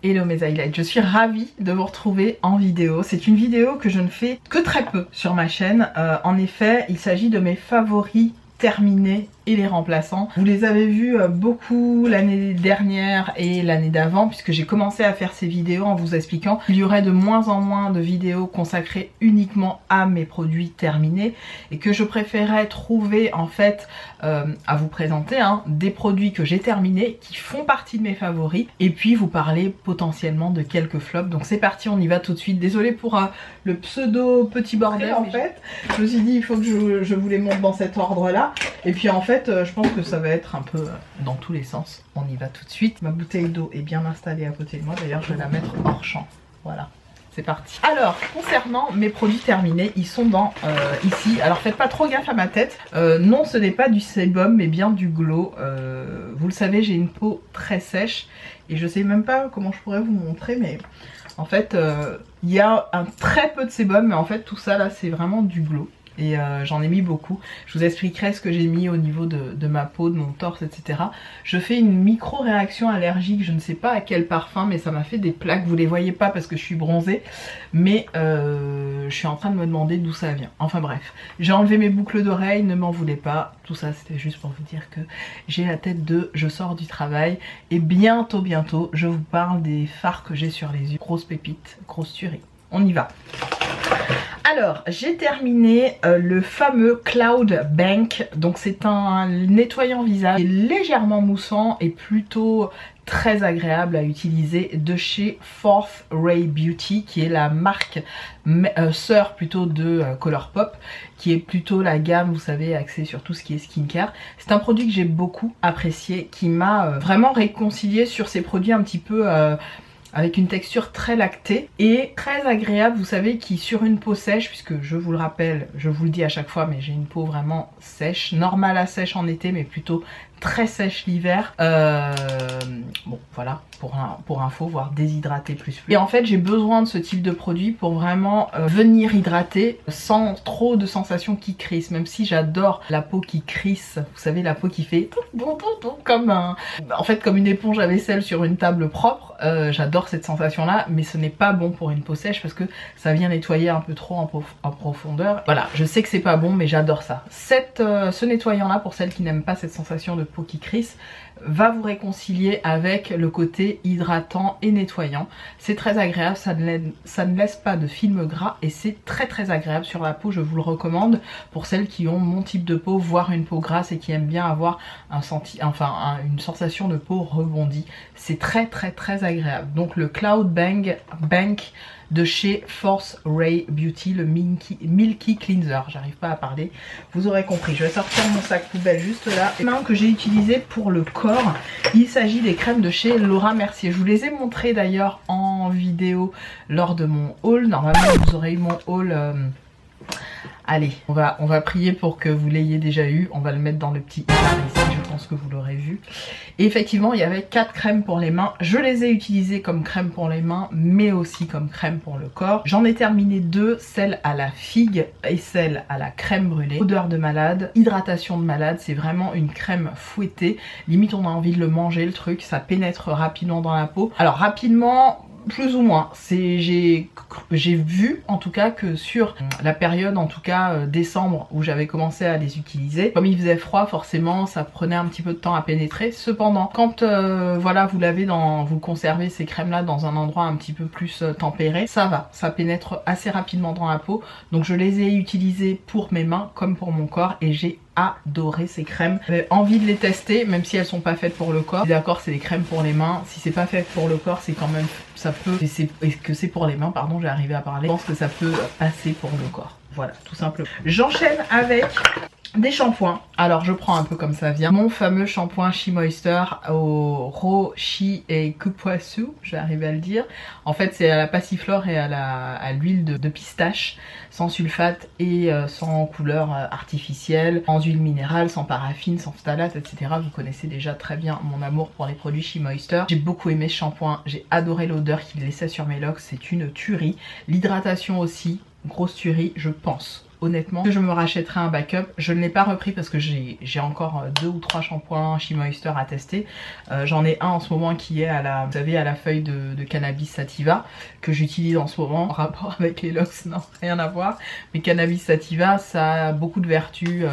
Hello mes highlights, je suis ravie de vous retrouver en vidéo. C'est une vidéo que je ne fais que très peu sur ma chaîne. En effet, il s'agit de mes favoris terminés et les remplaçants. Vous les avez vus beaucoup l'année dernière et l'année d'avant, puisque j'ai commencé à faire ces vidéos en vous expliquant qu'il y aurait de moins en moins de vidéos consacrées uniquement à mes produits terminés et que je préférais trouver en fait à vous présenter des produits que j'ai terminés qui font partie de mes favoris et puis vous parler potentiellement de quelques flops. Donc c'est parti, on y va tout de suite. Désolée pour le pseudo petit bordel en fait. Je me suis dit il faut que je vous les montre dans cet ordre là. Et puis en fait je pense que ça va être un peu dans tous les sens. On y va tout de suite. Ma bouteille d'eau est bien installée à côté de moi. D'ailleurs je vais la mettre hors champ. Voilà. C'est parti. Alors, concernant mes produits terminés, ils sont dans ici. Alors faites pas trop gaffe à ma tête. Non, ce n'est pas du sébum, mais bien du glow. Vous le savez, j'ai une peau très sèche. Et je sais même pas comment je pourrais vous montrer, mais en fait, il y a un très peu de sébum, mais en fait tout ça là, c'est vraiment du glow. Et j'en ai mis beaucoup. Je vous expliquerai ce que j'ai mis au niveau de ma peau, de mon torse, etc. Je fais une micro-réaction allergique, je ne sais pas à quel parfum, mais ça m'a fait des plaques. Vous les voyez pas parce que je suis bronzée, mais je suis en train de me demander d'où ça vient. Enfin bref, j'ai enlevé mes boucles d'oreilles, ne m'en voulez pas. Tout ça c'était juste pour vous dire que j'ai la tête de je sors du travail. Et bientôt, je vous parle des fards que j'ai sur les yeux. Grosse pépite, grosse tuerie. On y va. Alors, j'ai terminé le fameux Cloud Bank. Donc c'est un nettoyant visage légèrement moussant et plutôt très agréable à utiliser de chez Fourth Ray Beauty, qui est la marque sœur plutôt de Colourpop, qui est plutôt la gamme, vous savez, axée sur tout ce qui est skincare. C'est un produit que j'ai beaucoup apprécié, qui m'a vraiment réconcilié sur ces produits un petit peu avec une texture très lactée et très agréable, vous savez, qui sur une peau sèche, puisque je vous le rappelle, je vous le dis à chaque fois, mais j'ai une peau vraiment sèche, normale à sèche en été, mais plutôt très sèche l'hiver. Bon voilà, pour info, voire déshydratée plus. Et en fait j'ai besoin de ce type de produit pour vraiment venir hydrater sans trop de sensations qui crissent, même si j'adore la peau qui crisse, vous savez, la peau qui fait comme en fait comme une éponge à vaisselle sur une table propre. J'adore cette sensation là, mais ce n'est pas bon pour une peau sèche parce que ça vient nettoyer un peu trop en profondeur. Voilà, je sais que c'est pas bon, mais j'adore ça. Ce nettoyant là, pour celles qui n'aiment pas cette sensation de peau qui crisse, va vous réconcilier avec le côté hydratant et nettoyant. C'est très agréable, ça ne laisse pas de film gras et c'est très agréable sur la peau. Je vous le recommande pour celles qui ont mon type de peau, voire une peau grasse et qui aiment bien avoir une sensation de peau rebondie. C'est très agréable. Donc le Cloud Bank de chez Fourth Ray Beauty, le Milky Cleanser. J'arrive pas à parler, vous aurez compris. Je vais sortir mon sac poubelle juste là. Les mains que j'ai utilisées pour le corps, il s'agit des crèmes de chez Laura Mercier. Je vous les ai montrées d'ailleurs en vidéo lors de mon haul. Normalement vous aurez eu mon haul. Allez, on va prier pour que vous l'ayez déjà eu. On va le mettre dans le petit ici, je pense que vous l'aurez vu. Et effectivement, il y avait 4 crèmes pour les mains. Je les ai utilisées comme crème pour les mains, mais aussi comme crème pour le corps. J'en ai terminé 2, celle à la figue et celle à la crème brûlée. Odeur de malade, hydratation de malade, c'est vraiment une crème fouettée. Limite, on a envie de le manger, le truc. Ça pénètre rapidement dans la peau. Alors, rapidement, plus ou moins, j'ai vu en tout cas que sur la période en tout cas décembre où j'avais commencé à les utiliser, comme il faisait froid forcément ça prenait un petit peu de temps à pénétrer. Cependant quand voilà vous conservez ces crèmes là dans un endroit un petit peu plus tempéré, ça va, ça pénètre assez rapidement dans la peau. Donc je les ai utilisées pour mes mains comme pour mon corps et j'ai adoré ces crèmes. J'avais envie de les tester même si elles sont pas faites pour le corps. D'accord, c'est des crèmes pour les mains, si c'est pas fait pour le corps c'est quand même, ça peut, et que c'est pour les mains, pardon, j'ai arrivé à parler, je pense que ça peut passer pour le corps. Voilà, tout simplement. J'enchaîne avec des shampoings. Alors je prends un peu comme ça vient. Mon fameux shampoing She Moisture au Roshi et Kupuasu, je vais arriver à le dire. En fait c'est à la passiflore et à l'huile de pistache, sans sulfate et sans couleur artificielle, sans huile minérale, sans paraffine, sans phtalate, etc. Vous connaissez déjà très bien mon amour pour les produits She Moisture. J'ai beaucoup aimé ce shampoing, j'ai adoré l'odeur qu'il laissait sur mes locks, c'est une tuerie. L'hydratation aussi, grosse tuerie, je pense honnêtement que je me rachèterai un backup. Je ne l'ai pas repris parce que j'ai encore 2 ou 3 shampoings She Moisture à tester. J'en ai un en ce moment qui est à la, vous savez, à la feuille de cannabis sativa que j'utilise en ce moment en rapport avec les locks, non, rien à voir. Mais cannabis sativa, ça a beaucoup de vertus,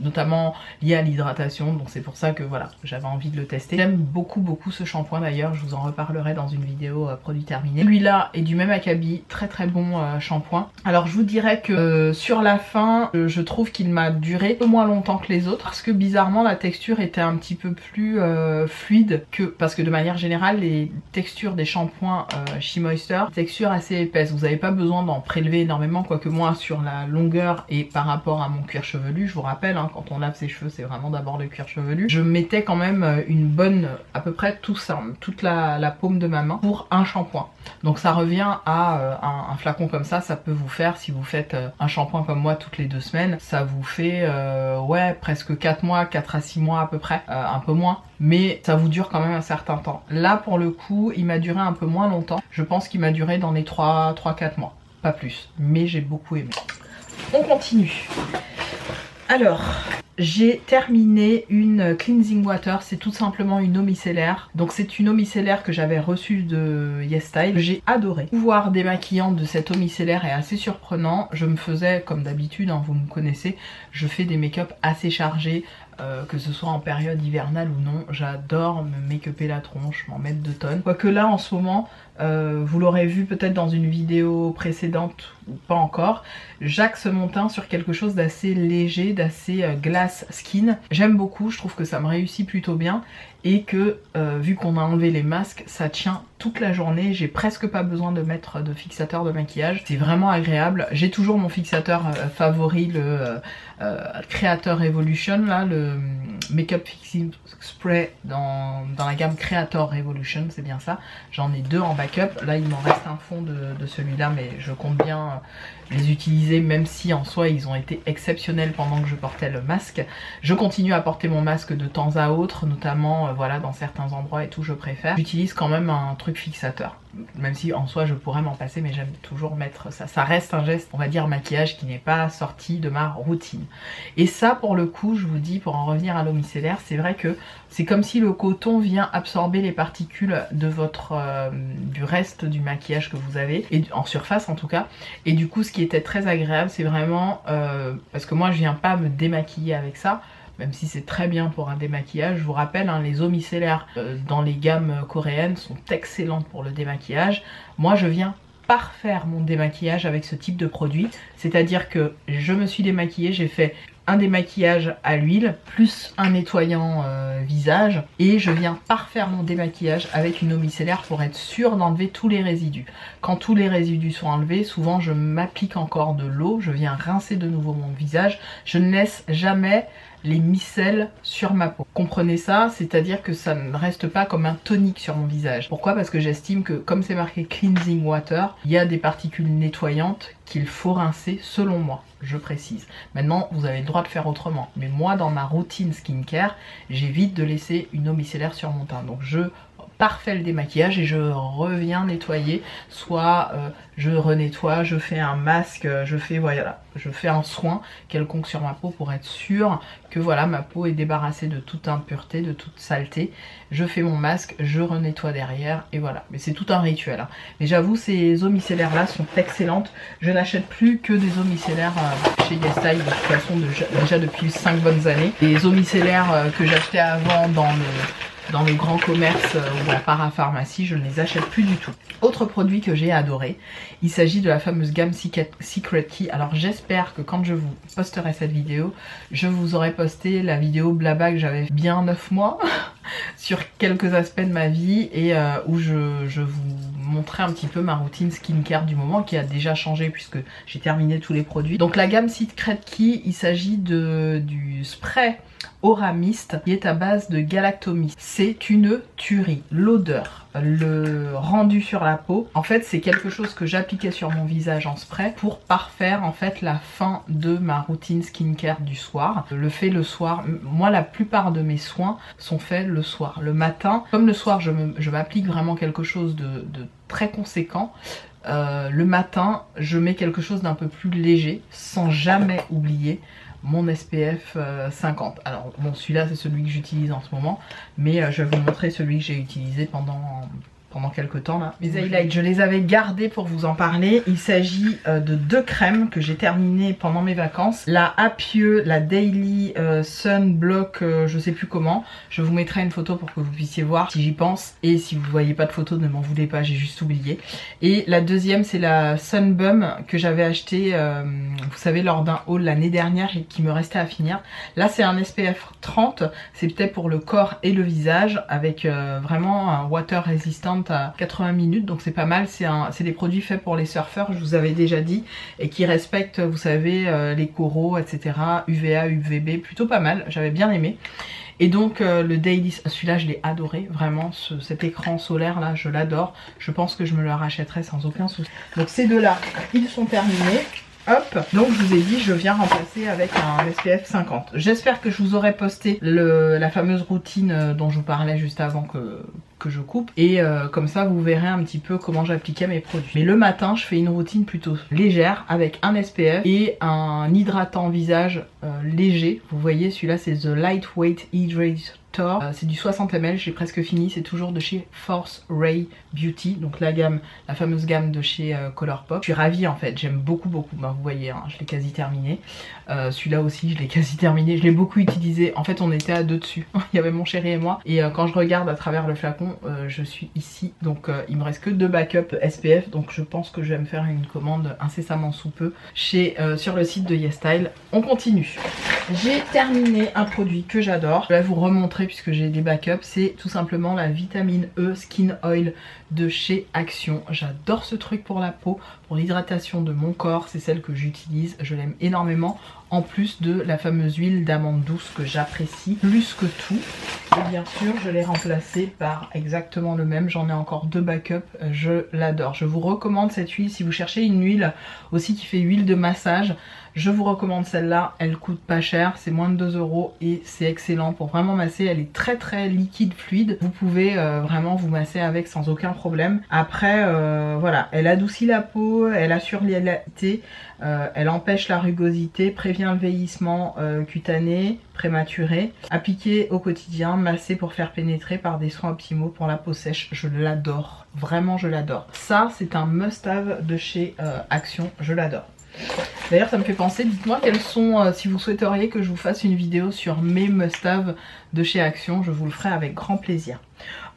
notamment liées à l'hydratation, donc c'est pour ça que voilà, j'avais envie de le tester. J'aime beaucoup ce shampoing d'ailleurs, je vous en reparlerai dans une vidéo produit terminé. Celui-là est du même acabit, très bon shampoing. Alors je vous dirais que sur la fin, je trouve qu'il m'a duré un peu moins longtemps que les autres parce que bizarrement la texture était un petit peu plus fluide que, parce que de manière générale les textures des shampoings She Moisture, texture assez épaisse, vous n'avez pas besoin d'en prélever énormément, quoique moi sur la longueur et par rapport à mon cuir chevelu, je vous rappelle hein, quand on lave ses cheveux c'est vraiment d'abord le cuir chevelu, je mettais quand même une bonne, à peu près tout ça, toute la paume de ma main pour un shampoing. Donc ça revient à un flacon comme ça peut vous faire, si vous faites un shampoing comme moi toutes les 2 semaines, ça vous fait ouais presque 4 mois, 4 à 6 mois à peu près, un peu moins, mais ça vous dure quand même un certain temps. Là pour le coup il m'a duré un peu moins longtemps, je pense qu'il m'a duré dans les 3-4 mois, pas plus, mais j'ai beaucoup aimé. On continue. Alors, j'ai terminé une cleansing water, c'est tout simplement une eau micellaire. Donc c'est une eau micellaire que j'avais reçue de YesStyle. J'ai adoré. Le pouvoir démaquillant de cette eau micellaire est assez surprenant. Je me faisais, comme d'habitude, hein, vous me connaissez, je fais des make-up assez chargés. Que ce soit en période hivernale ou non, j'adore me make-upper la tronche, m'en mettre 2 tonnes. Quoique là en ce moment, vous l'aurez vu peut-être dans une vidéo précédente ou pas encore, j'axe mon teint sur quelque chose d'assez léger, d'assez glass skin. J'aime beaucoup, je trouve que ça me réussit plutôt bien et que vu qu'on a enlevé les masques, ça tient toute la journée, j'ai presque pas besoin de mettre de fixateur de maquillage, c'est vraiment agréable. J'ai toujours mon fixateur favori, le Creator Revolution, là, le Makeup Fixing Spray dans la gamme Creator Revolution, c'est bien ça. J'en ai 2 en backup, là il m'en reste un fond de celui-là, mais je compte bien les utiliser, même si en soi ils ont été exceptionnels pendant que je portais le masque. Je continue à porter mon masque de temps à autre, notamment voilà dans certains endroits et tout, je préfère. J'utilise quand même un truc fixateur, même si en soi je pourrais m'en passer, mais j'aime toujours mettre ça. Ça reste un geste, on va dire maquillage, qui n'est pas sorti de ma routine. Et ça pour le coup, je vous dis, pour en revenir à l'eau micellaire, c'est vrai que c'est comme si le coton vient absorber les particules de votre du reste du maquillage que vous avez, et en surface en tout cas. Et du coup ce qui était très agréable, c'est vraiment parce que moi je viens pas me démaquiller avec ça, même si c'est très bien pour un démaquillage. Je vous rappelle, hein, les eaux micellaires dans les gammes coréennes sont excellentes pour le démaquillage. Moi je viens parfaire mon démaquillage avec ce type de produit, c'est-à-dire que je me suis démaquillée, j'ai fait un démaquillage à l'huile plus un nettoyant visage, et je viens parfaire mon démaquillage avec une eau micellaire pour être sûre d'enlever tous les résidus. Quand tous les résidus sont enlevés, souvent je m'applique encore de l'eau, je viens rincer de nouveau mon visage, je ne laisse jamais les micelles sur ma peau. Comprenez ça, c'est-à-dire que ça ne reste pas comme un tonique sur mon visage. Pourquoi? Parce que j'estime que comme c'est marqué cleansing water, il y a des particules nettoyantes qu'il faut rincer selon moi, je précise. Maintenant, vous avez le droit de faire autrement, mais moi dans ma routine skincare, j'évite de laisser une eau micellaire sur mon teint. Donc je parfait le démaquillage et je reviens nettoyer, soit je renettoie, je fais un masque, je fais voilà, je fais un soin quelconque sur ma peau pour être sûre que voilà, ma peau est débarrassée de toute impureté, de toute saleté. Je fais mon masque, je renettoie derrière et voilà. Mais c'est tout un rituel, hein. Mais j'avoue, ces eaux micellaires là sont excellentes. Je n'achète plus que des eau micellaires chez YesStyle de toute façon déjà depuis 5 bonnes années. Les eau micellaires que j'achetais avant dans le grand commerce ou la parapharmacie, je ne les achète plus du tout. Autre produit que j'ai adoré, il s'agit de la fameuse gamme Secret Key. Alors j'espère que quand je vous posterai cette vidéo, je vous aurai posté la vidéo blabla que j'avais bien 9 mois sur quelques aspects de ma vie et où je vous montrais un petit peu ma routine skincare du moment, qui a déjà changé puisque j'ai terminé tous les produits. Donc la gamme Secret Key, il s'agit du spray Aura Mist qui est à base de galactomyste. C'est une tuerie. L'odeur, le rendu sur la peau. En fait, c'est quelque chose que j'appliquais sur mon visage en spray pour parfaire en fait la fin de ma routine skincare du soir. Le fait le soir, moi la plupart de mes soins sont faits le soir. Le matin, comme le soir je m'applique vraiment quelque chose de très conséquent, le matin je mets quelque chose d'un peu plus léger sans jamais oublier mon SPF 50. Alors bon, celui-là c'est celui que j'utilise en ce moment, mais je vais vous montrer celui que j'ai utilisé pendant quelques temps là. Mes highlights, je les avais gardés pour vous en parler. Il s'agit de 2 crèmes que j'ai terminées pendant mes vacances. La Apieux, la Daily Sun Block, je sais plus comment. Je vous mettrai une photo pour que vous puissiez voir si j'y pense. Et si vous voyez pas de photo, ne m'en voulez pas, j'ai juste oublié. Et la deuxième, c'est la Sun Bum que j'avais acheté, vous savez, lors d'un haul l'année dernière et qui me restait à finir. Là, c'est un SPF 30. C'est peut-être pour le corps et le visage avec vraiment un water resistant à 80 minutes, donc c'est pas mal. C'est des produits faits pour les surfeurs, je vous avais déjà dit, et qui respectent, vous savez, les coraux, etc. UVA, UVB, plutôt pas mal, j'avais bien aimé. Et donc le Daily, celui-là je l'ai adoré, vraiment, cet écran solaire là, je l'adore. Je pense que je me le rachèterai sans aucun souci. Donc ces deux-là, ils sont terminés. Hop, donc je vous ai dit, je viens remplacer avec un SPF 50. J'espère que je vous aurai posté la fameuse routine dont je vous parlais juste avant que je coupe. Et comme ça, vous verrez un petit peu comment j'appliquais mes produits. Mais le matin, je fais une routine plutôt légère avec un SPF et un hydratant visage léger. Vous voyez, celui-là, c'est The Lightweight Hydrator. C'est du 60 ml, j'ai presque fini, c'est toujours de chez Force Ray Beauty, donc la fameuse gamme de chez Colourpop. Je suis ravie en fait, j'aime beaucoup. Ben, vous voyez, hein, je l'ai quasi terminé. Celui-là aussi, je l'ai quasi terminé, je l'ai beaucoup utilisé. En fait, on était à 2 dessus. Il y avait mon chéri et moi. Et quand je regarde à travers le flacon, je suis ici. Donc il me reste que 2 backups SPF. Donc je pense que je vais me faire une commande incessamment sous peu sur le site de YesStyle. On continue. J'ai terminé un produit que j'adore. Je vais vous remontrer puisque j'ai des backups. C'est tout simplement la vitamine E Skin Oil de chez Action. J'adore ce truc pour la peau, pour l'hydratation de mon corps. C'est celle que j'utilise. Je l'aime énormément. En plus de la fameuse huile d'amande douce que j'apprécie plus que tout. Et bien sûr, je l'ai remplacée par exactement le même. J'en ai encore 2 backups. Je l'adore. Je vous recommande cette huile. Si vous cherchez une huile aussi qui fait huile de massage, je vous recommande celle-là. Elle coûte pas cher. C'est moins de 2 € et c'est excellent pour vraiment masser. Elle est très liquide, fluide. Vous pouvez vraiment vous masser avec sans aucun problème. Après, voilà. Elle adoucit la peau. Elle assure l'hydration. Elle empêche la rugosité, prévient le vieillissement cutané prématuré. Appliquée au quotidien, massée pour faire pénétrer par des soins optimaux pour la peau sèche. Je l'adore, vraiment je l'adore. Ça c'est un must-have de chez Action, je l'adore. D'ailleurs ça me fait penser, dites-moi quels sont, si vous souhaiteriez que je vous fasse une vidéo sur mes must-have de chez Action, je vous le ferai avec grand plaisir.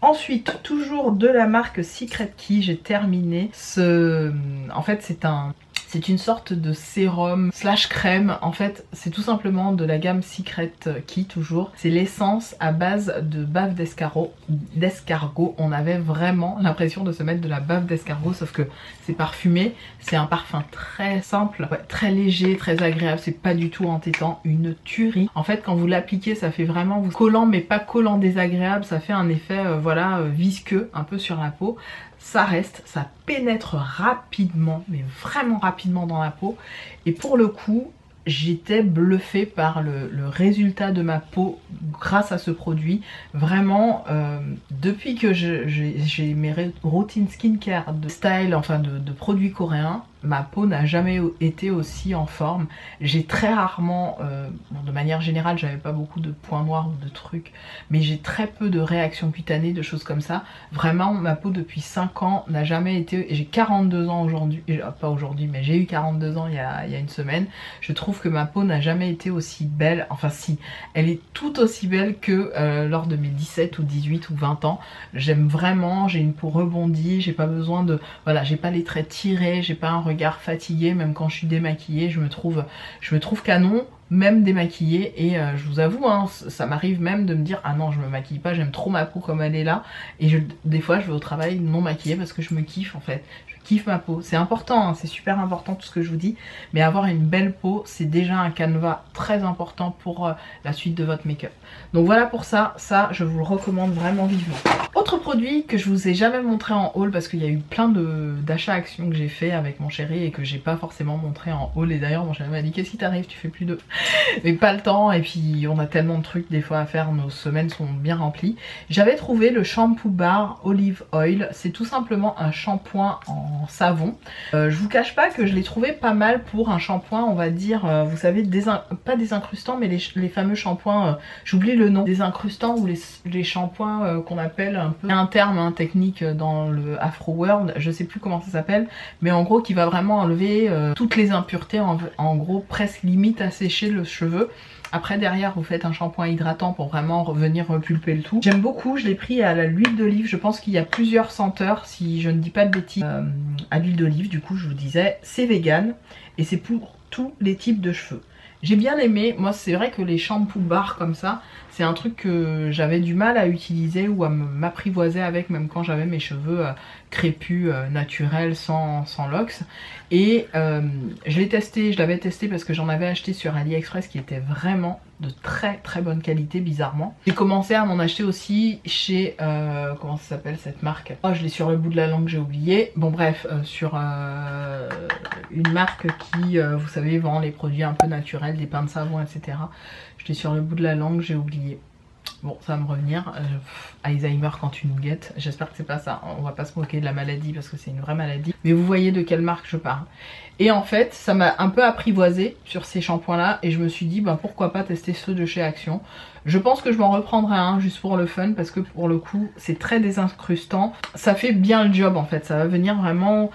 Ensuite, toujours de la marque Secret Key, j'ai terminé en fait c'est une sorte de sérum slash crème. En fait, c'est tout simplement de la gamme Secret Key toujours. C'est l'essence à base de bave d'escargot. On avait vraiment l'impression de se mettre de la bave d'escargot, sauf que c'est parfumé. C'est un parfum très simple, ouais, très léger, très agréable. C'est pas du tout entêtant, une tuerie. En fait, quand vous l'appliquez, ça fait vraiment collant, mais pas collant désagréable. Ça fait un effet, voilà, visqueux un peu sur la peau. Ça reste, ça pénètre rapidement, mais vraiment rapidement dans la peau. Et pour le coup, j'étais bluffée par le résultat de ma peau grâce à ce produit. Vraiment, depuis que j'ai mes routines skincare de style, enfin de produits coréens, ma peau n'a jamais été aussi en forme. J'ai très rarement, bon, de manière générale, j'avais pas beaucoup de points noirs ou de trucs, mais j'ai très peu de réactions cutanées, de choses comme ça. Vraiment, ma peau depuis 5 ans n'a jamais été... J'ai 42 ans aujourd'hui, pas aujourd'hui, mais j'ai eu 42 ans il y a une semaine. Je trouve que ma peau n'a jamais été aussi belle, enfin si, elle est tout aussi belle que lors de mes 17 ou 18 ou 20 ans. J'aime vraiment, j'ai une peau rebondie, j'ai pas besoin de... Voilà, j'ai pas les traits tirés, j'ai pas un regard fatigué, même quand je suis démaquillée, je me trouve canon. même démaquillée. Et je vous avoue, hein, ça m'arrive même de me dire ah non, je me maquille pas, j'aime trop ma peau comme elle est là. Et des fois je vais au travail non maquillée parce que je me kiffe en fait. Kiffe ma peau, c'est important, hein, c'est super important tout ce que je vous dis, mais avoir une belle peau c'est déjà un canevas très important pour la suite de votre make-up. Donc voilà pour ça je vous le recommande vraiment vivement. Autre produit que je vous ai jamais montré en haul parce qu'il y a eu plein d'achats actions que j'ai fait avec mon chéri et que j'ai pas forcément montré en haul, et d'ailleurs mon chéri m'a dit qu'est-ce qui t'arrive, tu fais plus de... mais pas le temps, et puis on a tellement de trucs des fois à faire, nos semaines sont bien remplies. J'avais trouvé le shampoo bar Olive Oil, c'est tout simplement un shampoing en savon. Je vous cache pas que je l'ai trouvé pas mal pour un shampoing, on va dire, vous savez, pas désincrustant, mais les fameux shampoings, j'oublie le nom, désincrustants, ou les shampoings qu'on appelle un peu, un terme hein, technique dans le Afro World, je sais plus comment ça s'appelle, mais en gros qui va vraiment enlever toutes les impuretés, en gros presque limite à sécher le cheveu. Après derrière vous faites un shampoing hydratant pour vraiment revenir repulper le tout. J'aime beaucoup, je l'ai pris à l'huile d'olive, je pense qu'il y a plusieurs senteurs si je ne dis pas de bêtises. À l'huile d'olive du coup je vous disais, c'est vegan et c'est pour tous les types de cheveux. J'ai bien aimé, moi c'est vrai que les shampoos bars comme ça, c'est un truc que j'avais du mal à utiliser ou à m'apprivoiser avec, même quand j'avais mes cheveux crépus, naturels, sans lox. Et je l'avais testé parce que j'en avais acheté sur AliExpress qui était vraiment de très très bonne qualité bizarrement. J'ai commencé à m'en acheter aussi chez, comment ça s'appelle cette marque? Oh je l'ai sur le bout de la langue, j'ai oublié. Bon bref, sur une marque qui, vous savez, vend les produits un peu naturels, des pains de savon, etc. Je l'ai sur le bout de la langue, j'ai oublié. Bon, ça va me revenir. Alzheimer quand tu nous guettes. J'espère que c'est pas ça. On va pas se moquer de la maladie parce que c'est une vraie maladie. Mais vous voyez de quelle marque je parle. Et en fait, ça m'a un peu apprivoisé sur ces shampoings là. Et je me suis dit, ben, pourquoi pas tester ceux de chez Action. Je pense que je m'en reprendrai un juste pour le fun parce que pour le coup, c'est très désincrustant. Ça fait bien le job en fait. Ça va venir vraiment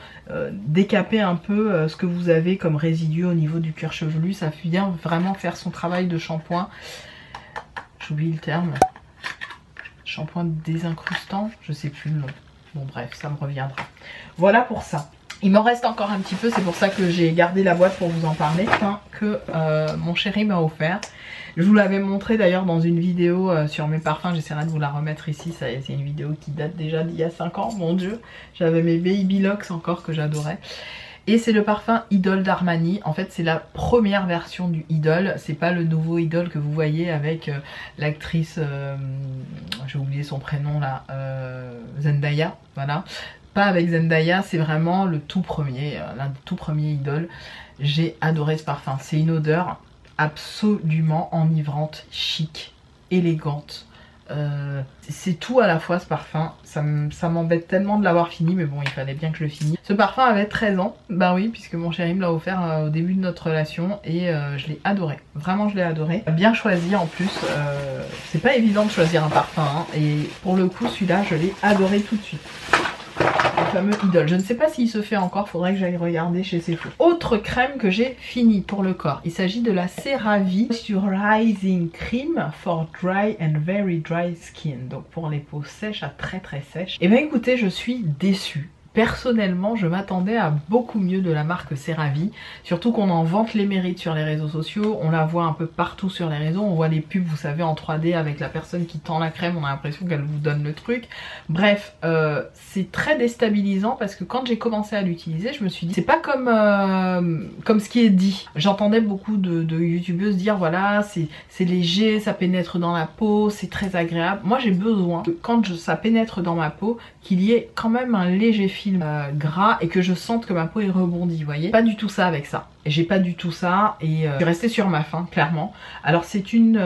décaper un peu ce que vous avez comme résidu au niveau du cuir chevelu. Ça vient vraiment faire son travail de shampoing. J'oublie le terme. Shampoing désincrustant, je sais plus le nom. Bon bref, ça me reviendra. Voilà pour ça. Il m'en reste encore un petit peu, c'est pour ça que j'ai gardé la boîte pour vous en parler, que mon chéri m'a offert. Je vous l'avais montré d'ailleurs dans une vidéo sur mes parfums, j'essaierai de vous la remettre ici, c'est une vidéo qui date déjà d'il y a 5 ans, mon dieu. J'avais mes Baby Locks encore que j'adorais. Et c'est le parfum Idol d'Armani. En fait c'est la première version du Idol. C'est pas le nouveau Idol que vous voyez avec l'actrice, j'ai oublié son prénom là, Zendaya, voilà. Pas avec Zendaya, c'est vraiment le tout premier, l'un des tout premiers Idol. J'ai adoré ce parfum. C'est une odeur absolument enivrante, chic, élégante. C'est tout à la fois ce parfum, ça m'embête tellement de l'avoir fini, mais bon il fallait bien que je le finisse. Ce parfum avait 13 ans, bah oui, puisque mon chéri me l'a offert au début de notre relation et je l'ai adoré, vraiment je l'ai adoré. Bien choisi en plus, c'est pas évident de choisir un parfum hein, et pour le coup celui-là je l'ai adoré tout de suite. Le fameux Idol. Je ne sais pas s'il se fait encore, faudrait que j'aille regarder chez Sephora. Autre crème que j'ai fini pour le corps. Il s'agit de la CeraVe Moisturizing Cream for Dry and Very Dry Skin. Donc pour les peaux sèches à très très sèches. Et bien écoutez, je suis déçue. Personnellement, je m'attendais à beaucoup mieux de la marque CeraVe, surtout qu'on en vante les mérites sur les réseaux sociaux, on la voit un peu partout sur les réseaux, on voit les pubs, vous savez, en 3D avec la personne qui tend la crème, on a l'impression qu'elle vous donne le truc. Bref, c'est très déstabilisant parce que quand j'ai commencé à l'utiliser, je me suis dit, c'est pas comme ce qui est dit. J'entendais beaucoup de youtubeuses dire, voilà, c'est léger, ça pénètre dans la peau, c'est très agréable. Moi j'ai besoin, quand ça pénètre dans ma peau, qu'il y ait quand même un léger film gras et que je sente que ma peau est rebondie, vous voyez. Pas du tout ça avec ça. J'ai pas du tout ça et je suis restée sur ma faim, clairement. Alors c'est une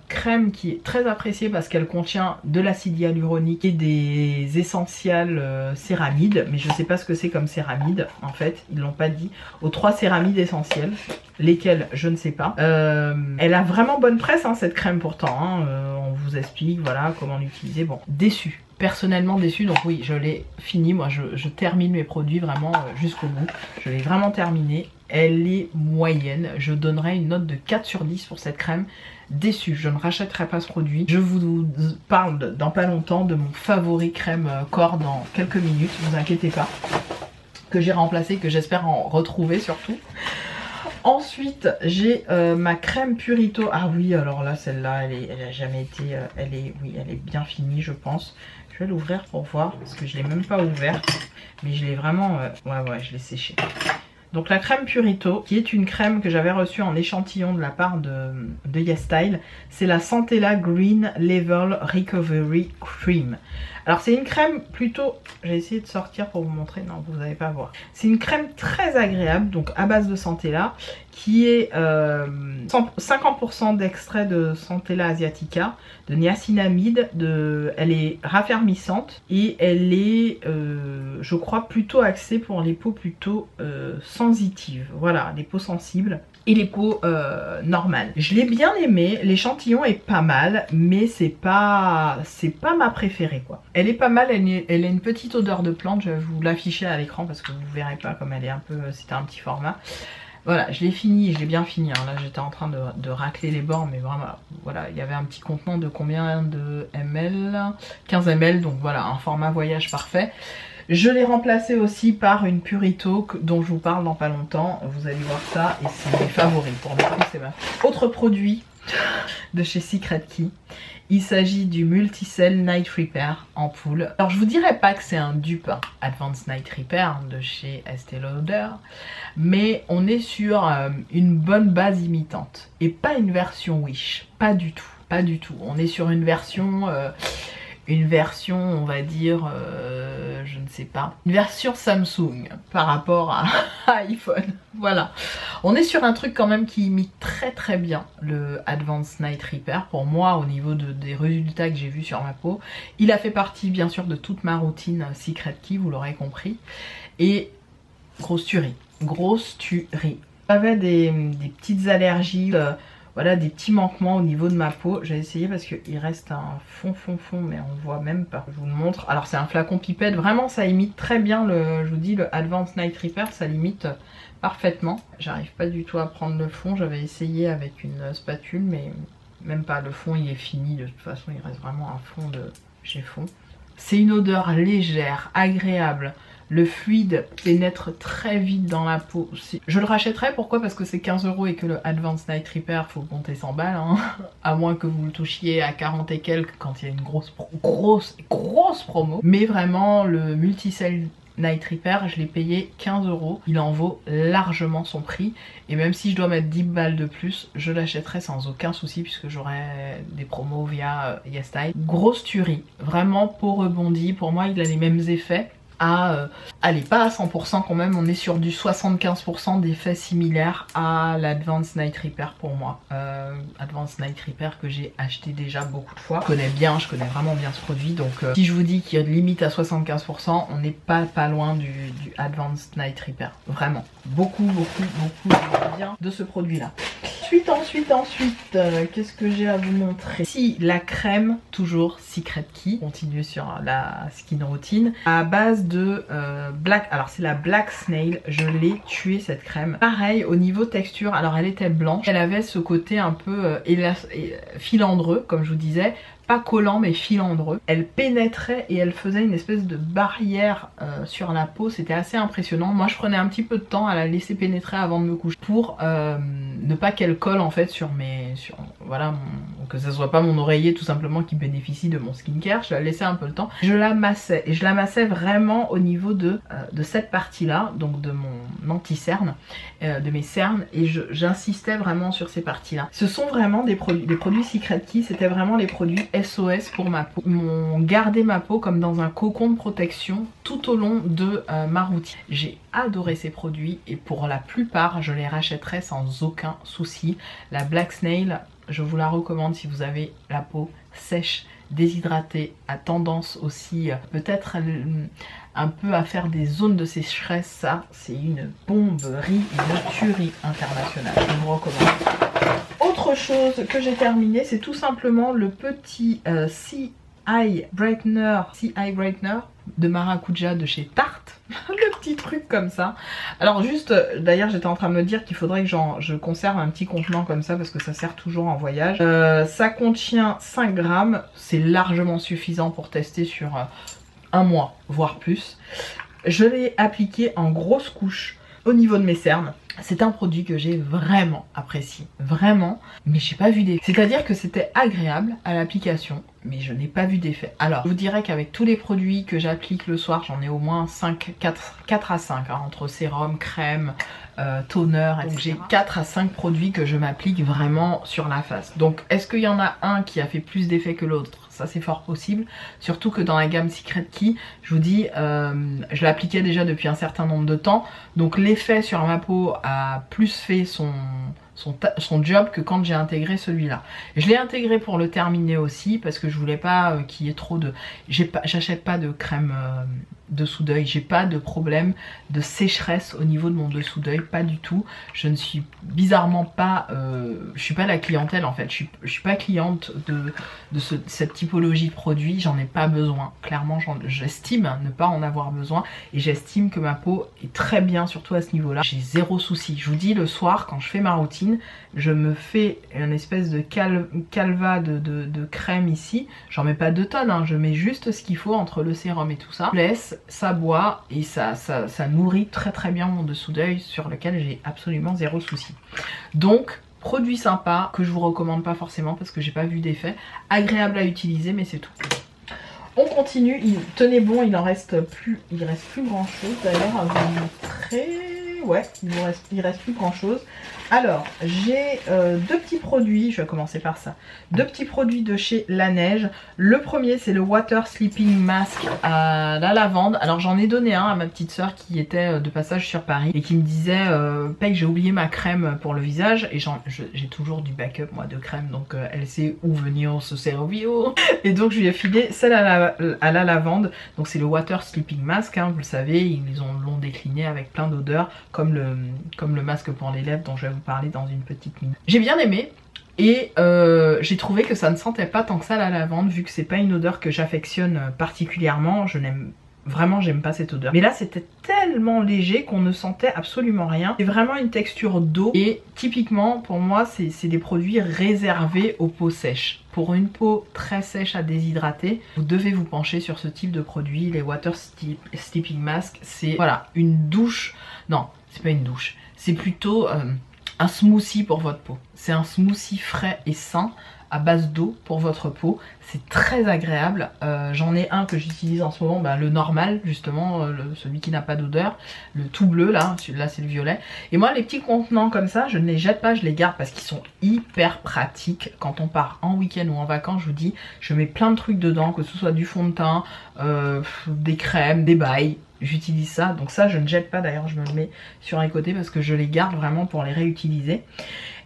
crème qui est très appréciée parce qu'elle contient de l'acide hyaluronique et des essentiels céramides, mais je sais pas ce que c'est comme céramide, en fait, ils l'ont pas dit. Aux 3 céramides essentielles, lesquelles je ne sais pas. Elle a vraiment bonne presse hein, cette crème pourtant, hein. On vous explique voilà comment l'utiliser. Bon, déçue. Personnellement déçue, donc oui je l'ai fini, moi je termine mes produits vraiment jusqu'au bout, je l'ai vraiment terminé, elle est moyenne, je donnerai une note de 4 sur 10 pour cette crème, déçue, je ne rachèterai pas ce produit, je vous parle dans pas longtemps de mon favori crème corps dans quelques minutes, ne vous inquiétez pas, que j'ai remplacé, que j'espère en retrouver surtout. Ensuite, j'ai ma crème Purito. Ah oui, alors là, celle-là, elle a jamais été... oui, elle est bien finie, je pense. Je vais l'ouvrir pour voir, parce que je l'ai même pas ouverte. Mais je l'ai vraiment... ouais, je l'ai séchée. Donc la crème Purito, qui est une crème que j'avais reçue en échantillon de la part de YesStyle. C'est la Centella Green Level Recovery Cream. Alors c'est une crème plutôt... J'ai essayé de sortir pour vous montrer, non vous n'allez pas voir. C'est une crème très agréable, donc à base de Centella, qui est 50% d'extrait de Centella asiatica, de niacinamide, elle est raffermissante et elle est, je crois, plutôt axée pour les peaux plutôt sensitives. Voilà, les peaux sensibles. Et les peaux normales. Je l'ai bien aimée, l'échantillon est pas mal, mais c'est pas ma préférée quoi. Elle est pas mal, elle a une petite odeur de plante, je vais vous l'afficher à l'écran parce que vous verrez pas comme elle est un peu, c'était un petit format. Voilà, je l'ai fini, je l'ai bien fini, hein. Là j'étais en train de racler les bords, mais vraiment, voilà, il y avait un petit contenant de combien de ml, 15 ml, donc voilà, un format voyage parfait. Je l'ai remplacé aussi par une Purito dont je vous parle dans pas longtemps. Vous allez voir ça et c'est mes favoris. Pour le coup, c'est ma... Autre produit de chez Secret Key. Il s'agit du Multicell Night Repair en poule. Alors je vous dirais pas que c'est un dupe Advanced Night Repair de chez Estée Lauder, mais on est sur une bonne base imitante et pas une version Wish. Pas du tout, pas du tout. On est sur une version... on va dire, je ne sais pas, une version Samsung par rapport à iPhone. Voilà, on est sur un truc quand même qui imite très très bien le Advanced Night Repair. Pour moi, au niveau des résultats que j'ai vus sur ma peau, il a fait partie bien sûr de toute ma routine Secret Key, vous l'aurez compris. Et grosse tuerie, grosse tuerie. J'avais des petites allergies, voilà, des petits manquements au niveau de ma peau. J'ai essayé parce qu'il reste un fond, mais on voit même pas. Je vous le montre. Alors c'est un flacon pipette. Vraiment, ça imite très bien je vous dis, le Advanced Night Repair. Ça l'imite parfaitement. J'arrive pas du tout à prendre le fond. J'avais essayé avec une spatule, mais même pas. Le fond, il est fini. De toute façon, il reste vraiment un fond de chez Fond. C'est une odeur légère, agréable. Le fluide pénètre très vite dans la peau. Je le rachèterai, pourquoi? Parce que c'est 15 € et que le Advanced Night Repair, faut compter 100 balles. Hein. À moins que vous le touchiez à 40 et quelques quand il y a une grosse promo. Mais vraiment, le Multicell Night Repair, je l'ai payé 15 €. Il en vaut largement son prix. Et même si je dois mettre 10 balles de plus, je l'achèterai sans aucun souci puisque j'aurai des promos via YesStyle. Grosse tuerie. Vraiment, peau rebondie. Pour moi, il a les mêmes effets. Allez, pas à 100% quand même, on est sur du 75% d'effets similaires à l'Advanced Night Repair pour moi. Advanced Night Repair que j'ai acheté déjà beaucoup de fois. Je connais vraiment bien ce produit, donc si je vous dis qu'il y a de limite à 75%, on n'est pas loin du Advanced Night Repair. Vraiment, beaucoup bien de ce produit-là. Ensuite, qu'est-ce que j'ai à vous montrer? Si, la crème, toujours Secret Key, continue sur la skin routine, à base de Black, alors c'est la Black Snail, je l'ai tuée cette crème. Pareil, au niveau texture, alors elle était blanche, elle avait ce côté un peu filandreux, comme je vous disais, pas collant mais filandreux. Elle pénétrait et elle faisait une espèce de barrière sur la peau, c'était assez impressionnant. Moi je prenais un petit peu de temps à la laisser pénétrer avant de me coucher pour ne pas qu'elle colle en fait voilà, que ce soit pas mon oreiller tout simplement qui bénéficie de mon skincare. Je la laissais un peu le temps, je la massais et je la massais vraiment au niveau de cette partie là, donc de mon anti-cerne, de mes cernes, et j'insistais vraiment sur ces parties là. Ce sont vraiment des produits Secret Key, c'était vraiment les produits SOS pour ma peau. Ils m'ont gardé ma peau comme dans un cocon de protection tout au long de ma routine. J'ai adoré ces produits et pour la plupart je les rachèterai sans aucun souci. La Black Snail, je vous la recommande si vous avez la peau sèche, déshydratée, à tendance aussi peut-être un peu à faire des zones de sécheresse. Ça c'est une bomberie, une tuerie internationale, je vous recommande. Autre chose que j'ai terminé, c'est tout simplement le petit Sea Eye Brightener de Maracuja de chez Tarte. Le petit truc comme ça. Alors juste, d'ailleurs j'étais en train de me dire qu'il faudrait que je conserve un petit contenant comme ça parce que ça sert toujours en voyage. Ça contient 5 grammes, c'est largement suffisant pour tester sur un mois, voire plus. Je l'ai appliqué en grosse couche au niveau de mes cernes. C'est un produit que j'ai vraiment apprécié, vraiment, mais j'ai pas vu d'effet. C'est-à-dire que c'était agréable à l'application, mais je n'ai pas vu d'effet. Alors, je vous dirais qu'avec tous les produits que j'applique le soir, j'en ai au moins 4 à 5, hein, entre sérum, crème, toner, etc. Donc j'ai 4 à 5 produits que je m'applique vraiment sur la face. Donc est-ce qu'il y en a un qui a fait plus d'effet que l'autre? Ça c'est fort possible, surtout que dans la gamme Secret Key, je vous dis, je l'appliquais déjà depuis un certain nombre de temps, donc l'effet sur ma peau a plus fait son job que quand j'ai intégré celui-là. Je l'ai intégré pour le terminer aussi, parce que je voulais pas qu'il y ait trop de... J'achète pas de crème dessous d'œil, j'ai pas de problème de sécheresse au niveau de mon dessous d'œil, pas du tout. Je ne suis bizarrement pas... je suis pas la clientèle en fait, je suis pas cliente de cette typologie de produit, j'en ai pas besoin. Clairement, j'estime ne pas en avoir besoin et j'estime que ma peau est très bien, surtout à ce niveau-là. J'ai zéro souci. Je vous dis, le soir, quand je fais ma routine, je me fais une espèce de calva de crème ici. J'en mets pas 2 tonnes, hein, je mets juste ce qu'il faut entre le sérum et tout ça. Je laisse, ça boit et ça nourrit très bien mon dessous d'œil sur lequel j'ai absolument zéro souci. Donc, produit sympa que je vous recommande pas forcément parce que j'ai pas vu d'effet. Agréable à utiliser, mais c'est tout. On continue, tenez bon, il reste plus grand chose d'ailleurs à vous montrer. Ouais, il reste plus grand chose. Alors, j'ai 2 petits produits, je vais commencer par ça. 2 petits produits de chez Laneige. Le premier, c'est le Water Sleeping Mask à la lavande. Alors, j'en ai donné un à ma petite soeur qui était de passage sur Paris et qui me disait Peg, j'ai oublié ma crème pour le visage. Et j'ai toujours du backup, moi, de crème. Donc, elle sait où venir se servir. Et donc, je lui ai filé celle à la lavande. Donc, c'est le Water Sleeping Mask. Hein, vous le savez, ils l'ont décliné avec plein d'odeurs, comme le masque pour les lèvres dont je vais vous parler dans une petite minute. J'ai bien aimé et j'ai trouvé que ça ne sentait pas tant que ça la lavande, vu que c'est pas une odeur que j'affectionne particulièrement. J'aime pas cette odeur. Mais là c'était tellement léger qu'on ne sentait absolument rien. C'est vraiment une texture d'eau et typiquement pour moi c'est des produits réservés aux peaux sèches. Pour une peau très sèche à déshydrater, vous devez vous pencher sur ce type de produit. Les Water Sleeping Mask, c'est voilà, une douche. Non, c'est pas une douche. C'est plutôt un smoothie pour votre peau. C'est un smoothie frais et sain à base d'eau pour votre peau. C'est très agréable. J'en ai un que j'utilise en ce moment, le normal justement, celui qui n'a pas d'odeur, le tout bleu là, celui-là c'est le violet. Et moi les petits contenants comme ça, je ne les jette pas, je les garde parce qu'ils sont hyper pratiques. Quand on part en week-end ou en vacances, je vous dis, je mets plein de trucs dedans, que ce soit du fond de teint, des crèmes, des bails. J'utilise ça, donc ça je ne jette pas, d'ailleurs je me le mets sur les côtés parce que je les garde vraiment pour les réutiliser.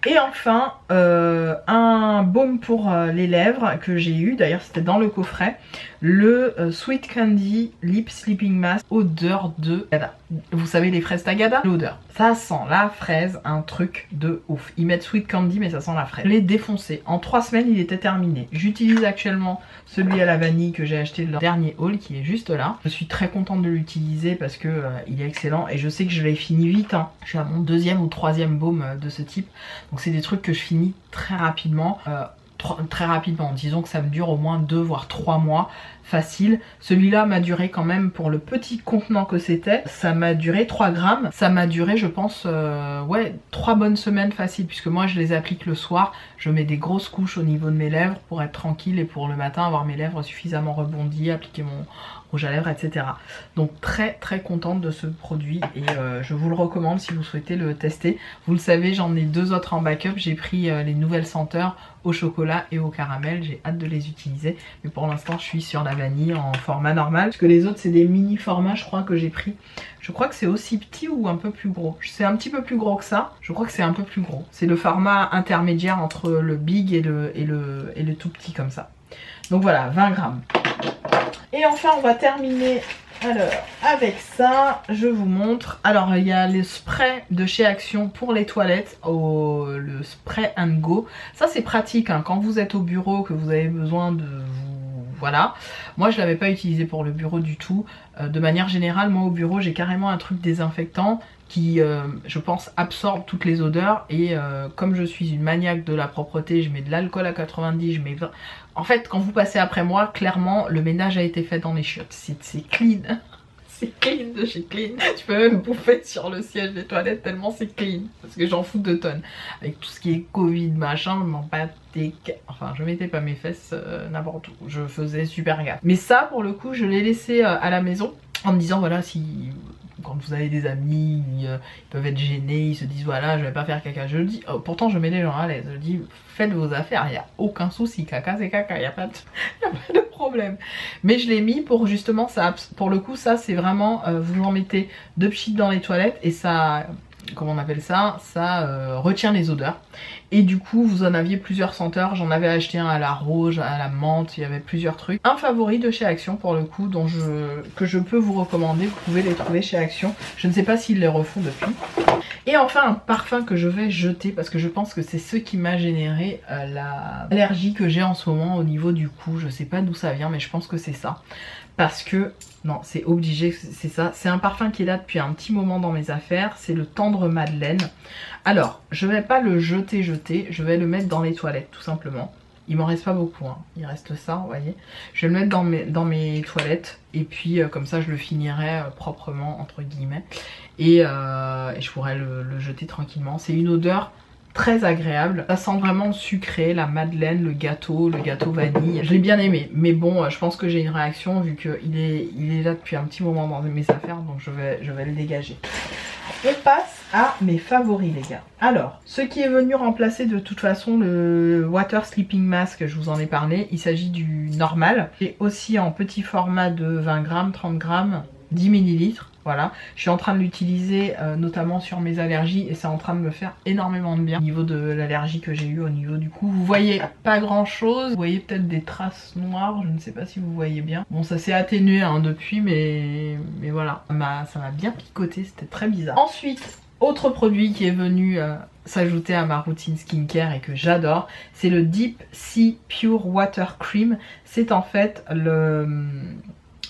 Et enfin un baume pour les lèvres que j'ai eu, d'ailleurs c'était dans le coffret, le Sweet Candy Lip Sleeping Mask odeur de Tagada. Vous savez les fraises Tagada, l'odeur, ça sent la fraise, un truc de ouf. Ils mettent Sweet Candy mais ça sent la fraise. Je l'ai défoncé, en 3 semaines il était terminé. J'utilise actuellement celui à la vanille que j'ai acheté le dernier haul qui est juste là. Je suis très contente de l'utiliser parce que il est excellent et je sais que je l'ai fini vite, hein. Je suis à mon 2e ou 3e baume de ce type, donc c'est des trucs que je finis très rapidement. Très rapidement, disons que ça me dure au moins 2 voire 3 mois facile. Celui-là m'a duré quand même, pour le petit contenant que c'était, ça m'a duré 3 grammes. Ça m'a duré je pense ouais 3 bonnes semaines facile, puisque moi je les applique le soir. Je mets des grosses couches au niveau de mes lèvres pour être tranquille et pour le matin avoir mes lèvres suffisamment rebondies, appliquer mon rouge à lèvres, etc. Donc très contente de ce produit et je vous le recommande si vous souhaitez le tester. Vous le savez, j'en ai 2 autres en backup. J'ai pris les nouvelles senteurs au chocolat et au caramel. J'ai hâte de les utiliser, mais pour l'instant je suis sur la vanille en format normal, parce que les autres c'est des mini formats, je crois, que j'ai pris. Je crois que c'est aussi petit ou un peu plus gros. C'est un petit peu plus gros que ça. Je crois que c'est un peu plus gros. C'est le format intermédiaire entre le big et le tout petit comme ça. Donc voilà, 20 grammes. Et enfin on va terminer alors avec ça, je vous montre. Alors il y a les sprays de chez Action pour les toilettes, le spray and go. Ça c'est pratique hein, quand vous êtes au bureau, que vous avez besoin de vous... Voilà, moi je l'avais pas utilisé pour le bureau du tout. De manière générale, moi au bureau j'ai carrément un truc désinfectant qui je pense absorbe toutes les odeurs et comme je suis une maniaque de la propreté, je mets de l'alcool à 90, je mets 20... En fait quand vous passez après moi, clairement le ménage a été fait dans les chiottes, c'est clean, C'est clean de chez Clean. Tu peux même bouffer sur le siège des toilettes tellement c'est clean. Parce que j'en fous 2 tonnes. Avec tout ce qui est Covid, machin, je m'en battais. Enfin, je mettais pas mes fesses n'importe où. Je faisais super gaffe. Mais ça, pour le coup, je l'ai laissé à la maison. En me disant, voilà, si... Quand vous avez des amis, ils peuvent être gênés, ils se disent voilà je vais pas faire caca, je le dis, pourtant je mets les gens à l'aise, je dis faites vos affaires, il n'y a aucun souci, caca c'est caca, il n'y a pas de problème. Mais je l'ai mis pour justement ça, pour le coup ça c'est vraiment, vous en mettez 2 pchits dans les toilettes et ça, comment on appelle ça, ça retient les odeurs. Et du coup vous en aviez plusieurs senteurs, j'en avais acheté un à la rose, à la menthe, il y avait plusieurs trucs. Un favori de chez Action pour le coup, que je peux vous recommander, vous pouvez les trouver chez Action. Je ne sais pas s'ils les refont depuis. Et enfin un parfum que je vais jeter parce que je pense que c'est ce qui m'a généré l'allergie que j'ai en ce moment au niveau du cou. Je sais pas d'où ça vient mais je pense que c'est ça. Parce que, non c'est obligé, c'est ça. C'est un parfum qui est là depuis un petit moment dans mes affaires, c'est le Tendre Madeleine. Alors, je vais pas le jeter, je vais le mettre dans les toilettes tout simplement. Il m'en reste pas beaucoup, hein. Il reste ça, vous voyez. Je vais le mettre dans mes toilettes et puis comme ça je le finirai proprement entre guillemets. Et je pourrais le jeter tranquillement. C'est une odeur très agréable, ça sent vraiment sucré, la madeleine, le gâteau vanille, je l'ai bien aimé, mais bon je pense que j'ai une réaction vu qu'il est là depuis un petit moment dans mes affaires, donc je vais le dégager. On passe à mes favoris les gars. Alors, ce qui est venu remplacer de toute façon le Water Sleeping Mask, je vous en ai parlé, il s'agit du normal, et aussi en petit format de 20 grammes, 30 grammes, 10 millilitres. Voilà, je suis en train de l'utiliser notamment sur mes allergies et c'est en train de me faire énormément de bien au niveau de l'allergie que j'ai eu au niveau du cou. Vous voyez pas grand chose, vous voyez peut-être des traces noires, je ne sais pas si vous voyez bien. Bon ça s'est atténué hein, depuis mais voilà, ça m'a bien picoté, c'était très bizarre. Ensuite, autre produit qui est venu s'ajouter à ma routine skincare et que j'adore, c'est le Deep Sea Pure Water Cream. C'est en fait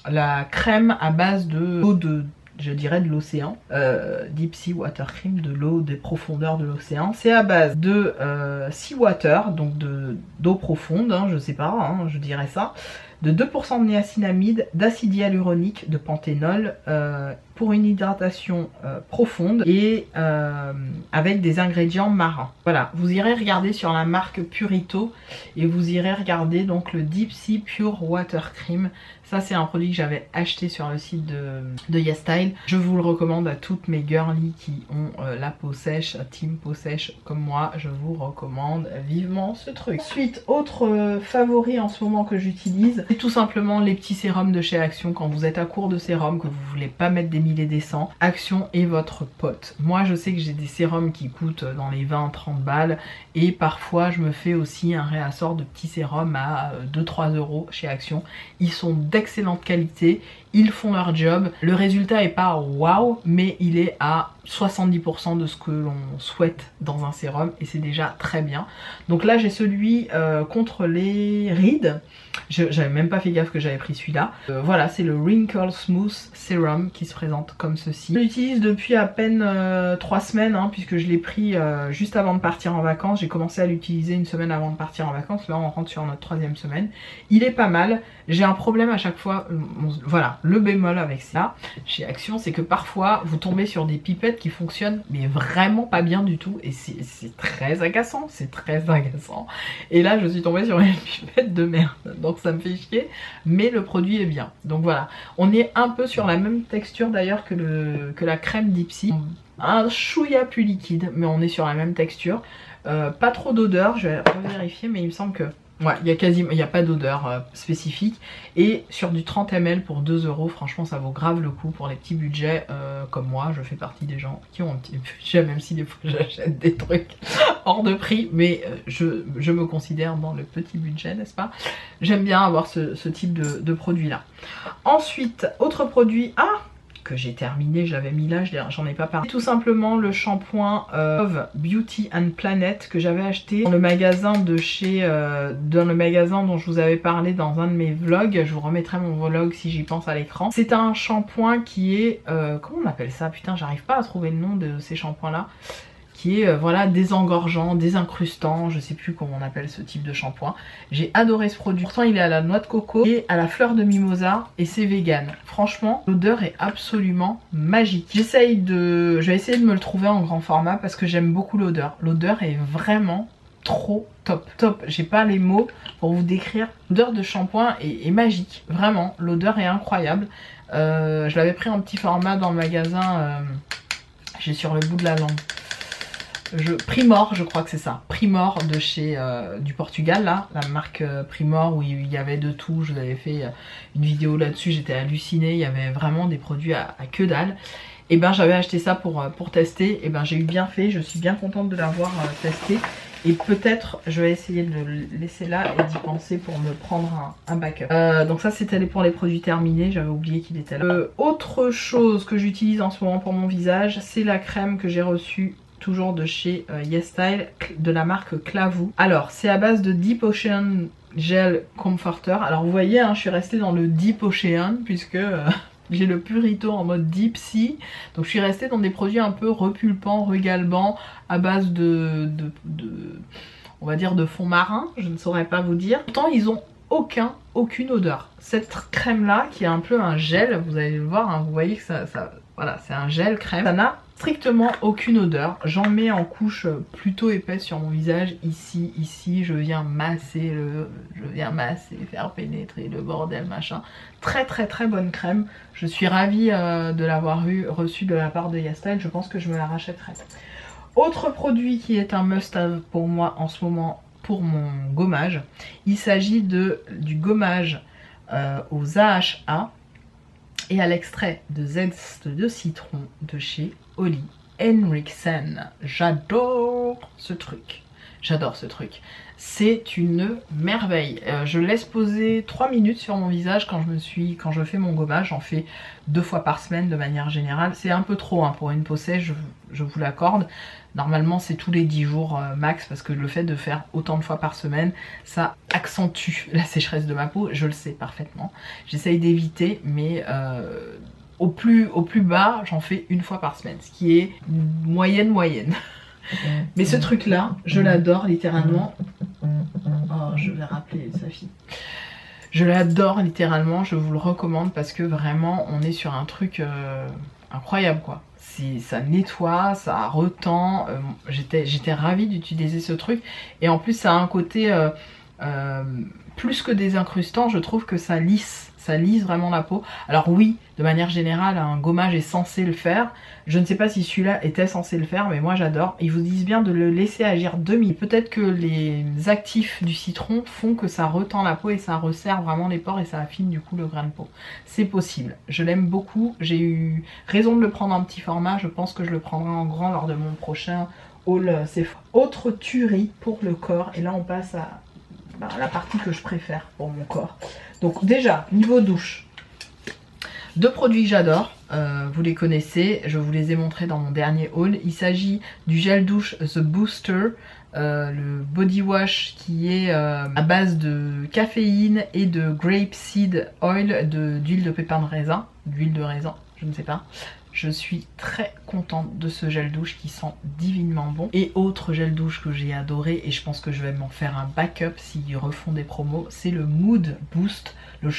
la crème à base de l'eau je dirais de l'océan, Deep Sea Water Cream, de l'eau des profondeurs de l'océan. C'est à base de sea water, donc d'eau profonde, hein, je sais pas, hein, je dirais ça, de 2% de niacinamide, d'acide hyaluronique, de panthénol, pour une hydratation profonde et avec des ingrédients marins. Voilà, vous irez regarder sur la marque Purito et vous irez regarder donc le Deep Sea Pure Water Cream. Ça c'est un produit que j'avais acheté sur le site de YesStyle. Je vous le recommande à toutes mes girlies qui ont la peau sèche, team peau sèche comme moi. Je vous recommande vivement ce truc. Ensuite, autre favori en ce moment que j'utilise, c'est tout simplement les petits sérums de chez Action. Quand vous êtes à court de sérum, que vous voulez pas mettre des milliers des cents, Action est votre pote. Moi je sais que j'ai des sérums qui coûtent dans les 20-30 balles et parfois je me fais aussi un réassort de petits sérums à 2-3 € chez Action. Ils sont d'excellente qualité, ils font leur job, le résultat est pas waouh mais il est à 70% de ce que l'on souhaite dans un sérum et c'est déjà très bien. Donc là j'ai celui contre les rides, j'avais même pas fait gaffe que j'avais pris celui-là. Voilà, c'est le Wrinkle Smooth Serum qui se présente comme ceci. Je l'utilise depuis à peine 3 semaines hein, puisque je l'ai pris juste avant de partir en vacances. J'ai commencé à l'utiliser une semaine avant de partir en vacances, là on rentre sur notre 3e semaine. Il est pas mal, j'ai un problème à chaque fois, voilà, le bémol avec ça chez Action c'est que parfois vous tombez sur des pipettes qui fonctionnent mais vraiment pas bien du tout et c'est très agaçant, c'est très agaçant. Et là je suis tombée sur une pipette de merde, donc ça me fait chier, mais le produit est bien. Donc voilà, on est un peu sur la même texture d'ailleurs que la crème Deep Sea, un chouïa plus liquide, mais on est sur la même texture. Pas trop d'odeur, je vais revérifier, mais il me semble que ouais, il n'y a pas d'odeur spécifique. Et sur du 30 ml pour 2 €, franchement ça vaut grave le coup pour les petits budgets comme moi. Je fais partie des gens qui ont un petit budget, même si des fois j'achète des trucs hors de prix. Mais je me considère dans le petit budget, n'est-ce pas? J'aime bien avoir ce type de produit là. Ensuite, autre produit, que j'ai terminé, je l'avais mis là, j'en ai pas parlé. Tout simplement le shampoing of Beauty and Planet que j'avais acheté dans le magasin dans le magasin dont je vous avais parlé dans un de mes vlogs. Je vous remettrai mon vlog si j'y pense à l'écran. C'est un shampoing qui est, comment on appelle ça? Putain, j'arrive pas à trouver le nom de ces shampoings là. qui est voilà, désengorgeant, désincrustant, je sais plus comment on appelle ce type de shampoing. J'ai adoré ce produit. Pourtant il est à la noix de coco et à la fleur de mimosa et c'est vegan. Franchement, l'odeur est absolument magique. Je vais essayer de me le trouver en grand format parce que j'aime beaucoup l'odeur. L'odeur est vraiment trop top. Top, j'ai pas les mots pour vous décrire. L'odeur de shampoing est magique, vraiment. L'odeur est incroyable. Je l'avais pris en petit format dans le magasin, j'ai sur le bout de la langue. Primor, je crois que c'est ça. Primor de chez du Portugal, là, la marque Primor où il y avait de tout. Je vous avais fait une vidéo là-dessus, j'étais hallucinée. Il y avait vraiment des produits à que dalle. Et ben j'avais acheté ça pour tester. Et ben j'ai eu bien fait, je suis bien contente de l'avoir testé. Et peut-être je vais essayer de le laisser là et d'y penser pour me prendre un backup. Donc ça c'était pour les produits terminés, j'avais oublié qu'il était là. Autre chose que j'utilise en ce moment pour mon visage, c'est la crème que j'ai reçue toujours de chez YesStyle de la marque Clavou. Alors c'est à base de Deep Ocean Gel Comforter. Alors vous voyez hein, je suis restée dans le Deep Ocean puisque j'ai le Purito en mode Deep Sea. Donc je suis restée dans des produits un peu repulpants, regalbants, à base on va dire de fond marin, je ne saurais pas vous dire. Pourtant ils ont aucune odeur. Cette crème là qui est un peu un gel, vous allez le voir, hein, vous voyez que voilà, c'est un gel crème. Ça n'a strictement aucune odeur. J'en mets en couche plutôt épaisse sur mon visage. Ici, je viens masser, faire pénétrer le bordel, machin. Très bonne crème. Je suis ravie de l'avoir reçue de la part de YesStyle. Je pense que je me la rachèterai. Autre produit qui est un must-have pour moi en ce moment pour mon gommage. Il s'agit du gommage aux AHA et à l'extrait de zeste de citron de chez Ole Henriksen. J'adore ce truc. C'est une merveille. Je laisse poser 3 minutes sur mon visage quand je fais mon gommage. J'en fais 2 fois par semaine de manière générale. C'est un peu trop hein, pour une peau sèche, je vous l'accorde. Normalement c'est tous les 10 jours max parce que le fait de faire autant de fois par semaine, ça accentue la sécheresse de ma peau, je le sais parfaitement. J'essaye d'éviter mais au plus bas j'en fais 1 fois par semaine, ce qui est moyenne. Mais ce truc là, je l'adore littéralement. Oh, je vais rappeler sa fille. Je l'adore littéralement, je vous le recommande parce que vraiment on est sur un truc incroyable quoi. Ça nettoie, ça retend, j'étais ravie d'utiliser ce truc et en plus ça a un côté plus que désincrustant, je trouve que ça lisse vraiment la peau. Alors oui, de manière générale, un gommage est censé le faire. Je ne sais pas si celui-là était censé le faire, mais moi j'adore. Ils vous disent bien de le laisser agir 2 minutes. Peut-être que les actifs du citron font que ça retend la peau et ça resserre vraiment les pores et ça affine du coup le grain de peau. C'est possible. Je l'aime beaucoup. J'ai eu raison de le prendre en petit format. Je pense que je le prendrai en grand lors de mon prochain haul Sephora. Autre tuerie pour le corps. Et là on passe à la partie que je préfère pour mon corps. Donc déjà, niveau douche, 2 produits que j'adore, vous les connaissez, je vous les ai montrés dans mon dernier haul. Il s'agit du gel douche The Booster, le body wash qui est à base de caféine et de grapeseed oil, d'huile de pépin de raisin, d'huile de raisin, je ne sais pas. Je suis très contente de ce gel douche qui sent divinement bon. Et autre gel douche que j'ai adoré et je pense que je vais m'en faire un backup s'ils refont des promos, c'est le Mood Boost, le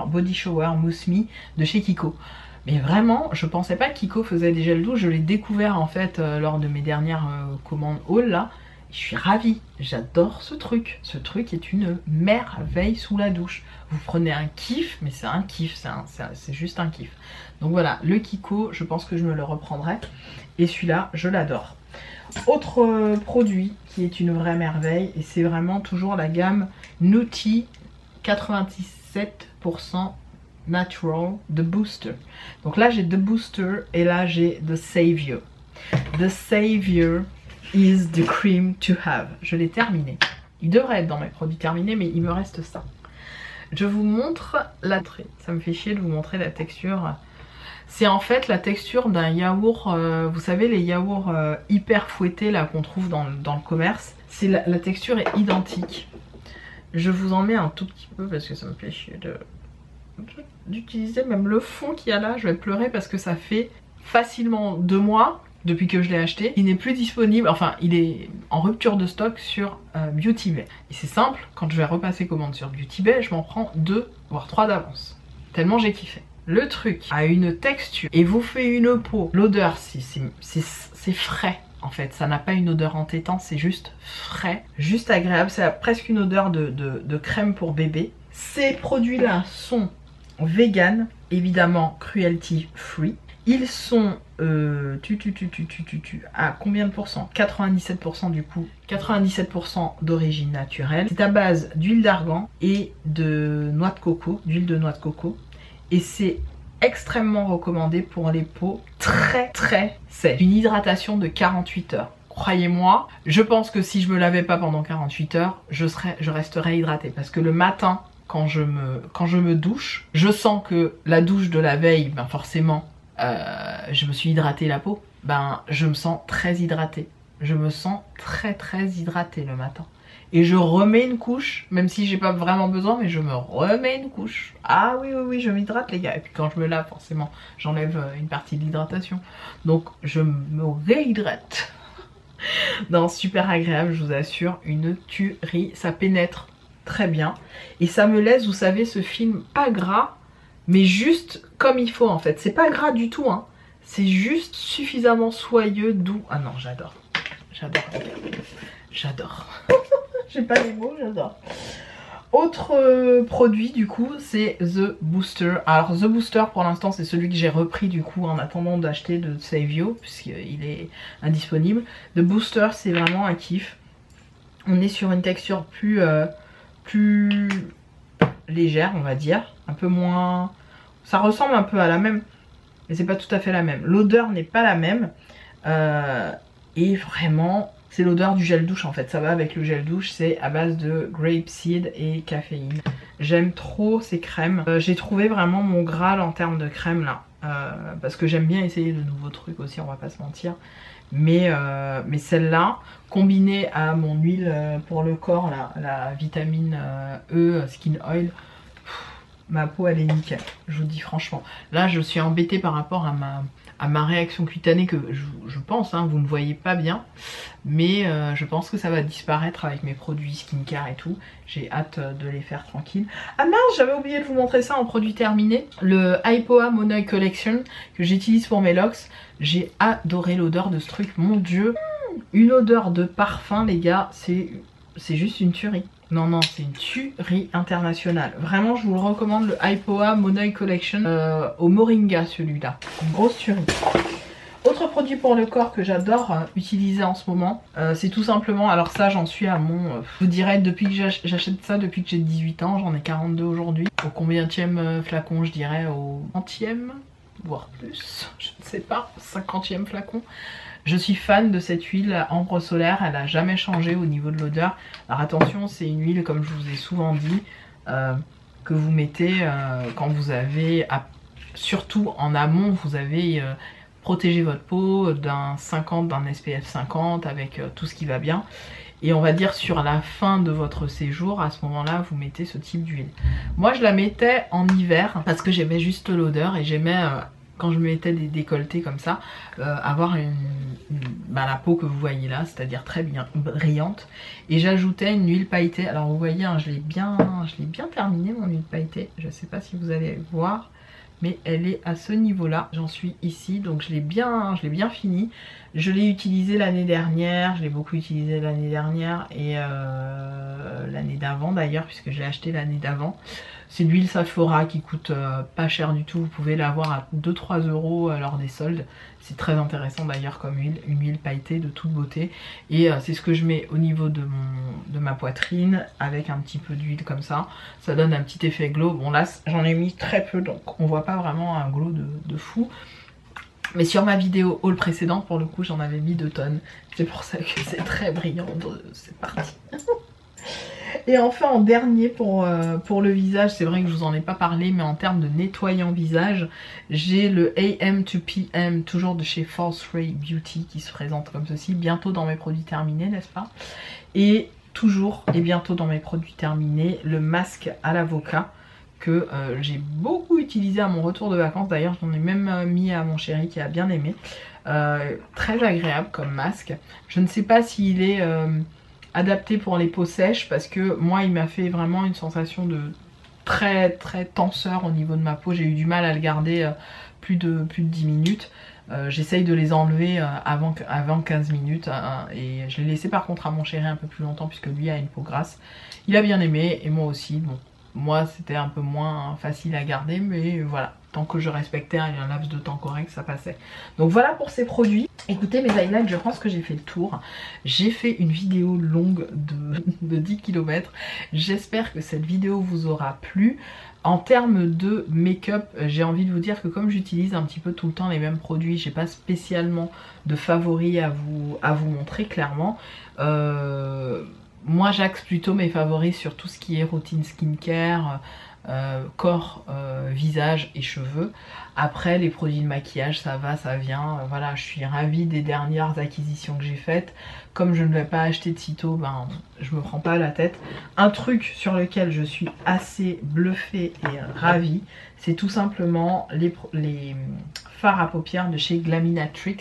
Body Shower Mousse Me de chez Kiko. Mais vraiment, je pensais pas que Kiko faisait des gels douche, je l'ai découvert en fait lors de mes dernières commandes haul là. Je suis ravie, j'adore ce truc. Ce truc est une merveille sous la douche. Vous prenez un kiff, mais c'est un kiff, c'est juste un kiff. Donc voilà, le Kiko, je pense que je me le reprendrai. Et celui-là, je l'adore. Autre produit qui est une vraie merveille, et c'est vraiment toujours la gamme Nutty 97% Natural The Booster. Donc là, j'ai The Booster et là, j'ai The Savior. The Savior is the cream to have. Je l'ai terminé. Il devrait être dans mes produits terminés, mais il me reste ça. Je vous montre la... Ça me fait chier de vous montrer la texture. C'est en fait la texture d'un yaourt, vous savez les yaourts hyper fouettés là qu'on trouve dans le commerce. La texture est identique. Je vous en mets un tout petit peu parce que ça me fait chier d'utiliser même le fond qu'il y a là. Je vais pleurer parce que ça fait facilement 2 mois. depuis que je l'ai acheté. Il n'est plus disponible, enfin il est en rupture de stock sur Beauty Bay. Et c'est simple, quand je vais repasser commande sur Beauty Bay, je m'en prends 2 voire 3 d'avance. Tellement j'ai kiffé. Le truc a une texture et vous fait une peau. L'odeur, c'est frais. En fait, ça n'a pas une odeur entêtante, c'est juste frais, juste agréable. C'est presque une odeur de crème pour bébé. Ces produits-là sont vegan, évidemment cruelty free. Ils sont à combien de pourcents? 97% du coup, 97% d'origine naturelle. C'est à base d'huile d'argan et de noix de coco, d'huile de noix de coco. Et c'est extrêmement recommandé pour les peaux très sèches. Une hydratation de 48 heures. Croyez-moi, je pense que si je me lavais pas pendant 48 heures, je resterais hydratée. Parce que le matin, quand je me douche, je sens que la douche de la veille, ben forcément, je me suis hydratée la peau. Ben, je me sens très hydratée. Je me sens très hydratée le matin. Et je remets une couche, même si j'ai pas vraiment besoin, mais je me remets une couche. Ah oui, je m'hydrate les gars. Et puis quand je me lave, forcément, j'enlève une partie de l'hydratation. Donc je me réhydrate. Non, super agréable, je vous assure, une tuerie. Ça pénètre très bien. Et ça me laisse, vous savez, ce film pas gras, mais juste comme il faut en fait. C'est pas gras du tout, hein. C'est juste suffisamment soyeux, doux. Ah non, j'adore. J'adore les gars. J'adore. J'ai pas les mots, j'adore. Autre produit du coup, c'est The Booster. Alors The Booster pour l'instant c'est celui que j'ai repris du coup en attendant d'acheter de Savio puisqu'il est indisponible. The Booster c'est vraiment un kiff. On est sur une texture plus légère on va dire. Un peu moins... Ça ressemble un peu à la même, mais c'est pas tout à fait la même. L'odeur n'est pas la même. Et vraiment... C'est l'odeur du gel douche en fait, ça va avec le gel douche, c'est à base de grapeseed et caféine. J'aime trop ces crèmes. J'ai trouvé vraiment mon graal en termes de crème là. Parce que j'aime bien essayer de nouveaux trucs aussi, on va pas se mentir. Mais celle-là, combinée à mon huile pour le corps, là, la vitamine E Skin Oil, ma peau elle est nickel, je vous dis franchement. Là je suis embêtée par rapport à ma réaction cutanée que je pense, hein, vous ne voyez pas bien, mais je pense que ça va disparaître avec mes produits skincare et tout. J'ai hâte de les faire tranquille. Ah mince, j'avais oublié de vous montrer ça en produit terminé. Le IPOA Monoi Collection que j'utilise pour mes locks. J'ai adoré l'odeur de ce truc, mon dieu. Une odeur de parfum les gars, c'est juste une tuerie. Non, c'est une tuerie internationale. Vraiment, je vous le recommande, le IPOA Monoi Collection au Moringa, celui-là. Une grosse tuerie. Autre produit pour le corps que j'adore utiliser en ce moment, c'est tout simplement, alors ça j'en suis à mon, je vous dirais depuis que j'achète ça depuis que j'ai 18 ans, j'en ai 42 aujourd'hui. Au combienième flacon, je dirais au 30e, voire plus, je ne sais pas, 50e flacon. Je suis fan de cette huile ambre solaire, elle n'a jamais changé au niveau de l'odeur. Alors attention, c'est une huile comme je vous ai souvent dit, que vous mettez quand vous avez, surtout en amont, vous avez protégé votre peau d'un SPF 50 avec tout ce qui va bien. Et on va dire sur la fin de votre séjour, à ce moment-là, vous mettez ce type d'huile. Moi je la mettais en hiver parce que j'aimais juste l'odeur et j'aimais... quand je mettais des décolletés comme ça, avoir la peau que vous voyez là, c'est-à-dire très bien brillante. Et j'ajoutais une huile pailletée. Alors vous voyez, hein, je l'ai bien terminé mon huile pailletée. Je ne sais pas si vous allez voir, mais elle est à ce niveau-là. J'en suis ici, donc je l'ai bien fini. Je l'ai utilisé l'année dernière, je l'ai beaucoup utilisé l'année dernière et l'année d'avant d'ailleurs, puisque je l'ai acheté l'année d'avant. C'est de l'huile Sephora qui coûte pas cher du tout, vous pouvez l'avoir à 2-3 € lors des soldes. C'est très intéressant d'ailleurs comme huile, une huile pailletée de toute beauté. Et c'est ce que je mets au niveau de ma poitrine avec un petit peu d'huile comme ça. Ça donne un petit effet glow. Bon là j'en ai mis très peu donc on voit pas vraiment un glow de fou. Mais sur ma vidéo haul précédente pour le coup j'en avais mis 2 tonnes. C'est pour ça que c'est très brillant, c'est parti. Et enfin en dernier pour le visage, c'est vrai que je vous en ai pas parlé, mais en termes de nettoyant visage, j'ai le AM to PM, toujours de chez False Ray Beauty, qui se présente comme ceci, bientôt dans mes produits terminés, n'est-ce pas? Et toujours et bientôt dans mes produits terminés, le masque à l'avocat, que j'ai beaucoup utilisé à mon retour de vacances. D'ailleurs j'en ai même mis à mon chéri qui a bien aimé. Très agréable comme masque. Je ne sais pas s'il est adapté pour les peaux sèches parce que moi il m'a fait vraiment une sensation de très tenseur au niveau de ma peau. J'ai eu du mal à le garder plus de 10 minutes. J'essaye de les enlever avant 15 minutes et je l'ai laissé par contre à mon chéri un peu plus longtemps puisque lui a une peau grasse. Il a bien aimé et moi aussi. Bon, moi c'était un peu moins facile à garder mais voilà, tant que je respectais un laps de temps correct ça passait. Donc voilà pour ces produits. Écoutez mes highlights, je pense que j'ai fait le tour. J'ai fait une vidéo longue de 10 km. J'espère que cette vidéo vous aura plu. En termes de make-up, j'ai envie de vous dire que comme j'utilise un petit peu tout le temps les mêmes produits, j'ai pas spécialement de favoris à vous montrer clairement. Moi j'axe plutôt mes favoris sur tout ce qui est routine skincare, corps, visage et cheveux. Après les produits de maquillage ça va, ça vient, voilà, je suis ravie des dernières acquisitions que j'ai faites. Comme je ne vais pas acheter de sitôt, ben je me prends pas la tête. Un truc sur lequel je suis assez bluffée et ravie, c'est tout simplement les fards à paupières de chez Glaminatrix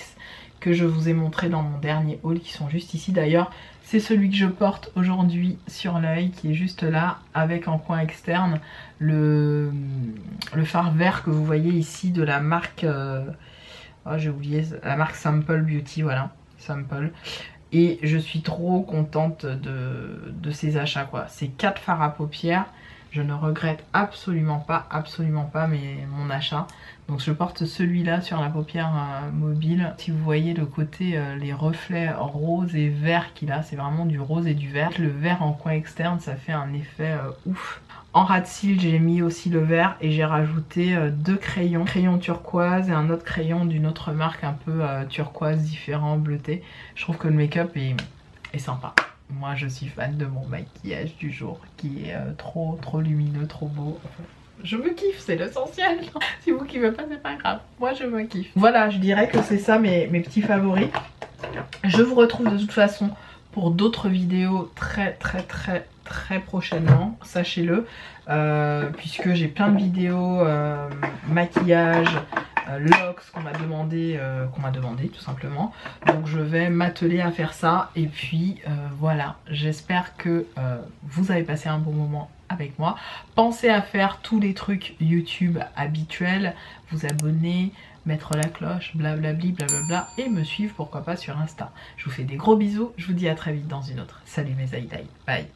que je vous ai montré dans mon dernier haul, qui sont juste ici. D'ailleurs c'est celui que je porte aujourd'hui sur l'œil, qui est juste là, avec en coin externe le fard vert que vous voyez ici de la marque, oh j'ai oublié, la marque Sample Beauty, voilà, Sample. Et je suis trop contente de ces achats quoi. Ces 4 fards à paupières, je ne regrette absolument pas mon achat. Donc je porte celui-là sur la paupière mobile. Si vous voyez le côté, les reflets rose et vert qu'il a, c'est vraiment du rose et du vert. Le vert en coin externe, ça fait un effet ouf. En ras de cils, j'ai mis aussi le vert et j'ai rajouté 2 crayons. Un crayon turquoise et un autre crayon d'une autre marque un peu turquoise différent, bleuté. Je trouve que le make-up est sympa. Moi je suis fan de mon maquillage du jour qui est trop lumineux, trop beau. Je me kiffe, c'est l'essentiel. Si vous kiffez pas, c'est pas grave. Moi je me kiffe. Voilà, je dirais que c'est ça mes petits favoris. Je vous retrouve de toute façon pour d'autres vidéos très prochainement, sachez-le, puisque j'ai plein de vidéos maquillage, locks qu'on m'a demandé tout simplement. Donc je vais m'atteler à faire ça et puis voilà, j'espère que vous avez passé un bon moment avec moi. Pensez à faire tous les trucs YouTube habituels, vous abonner, mettre la cloche, blablabli, blablabla, et me suivre pourquoi pas sur Insta. Je vous fais des gros bisous, je vous dis à très vite dans une autre. Salut mes aïdaï, bye.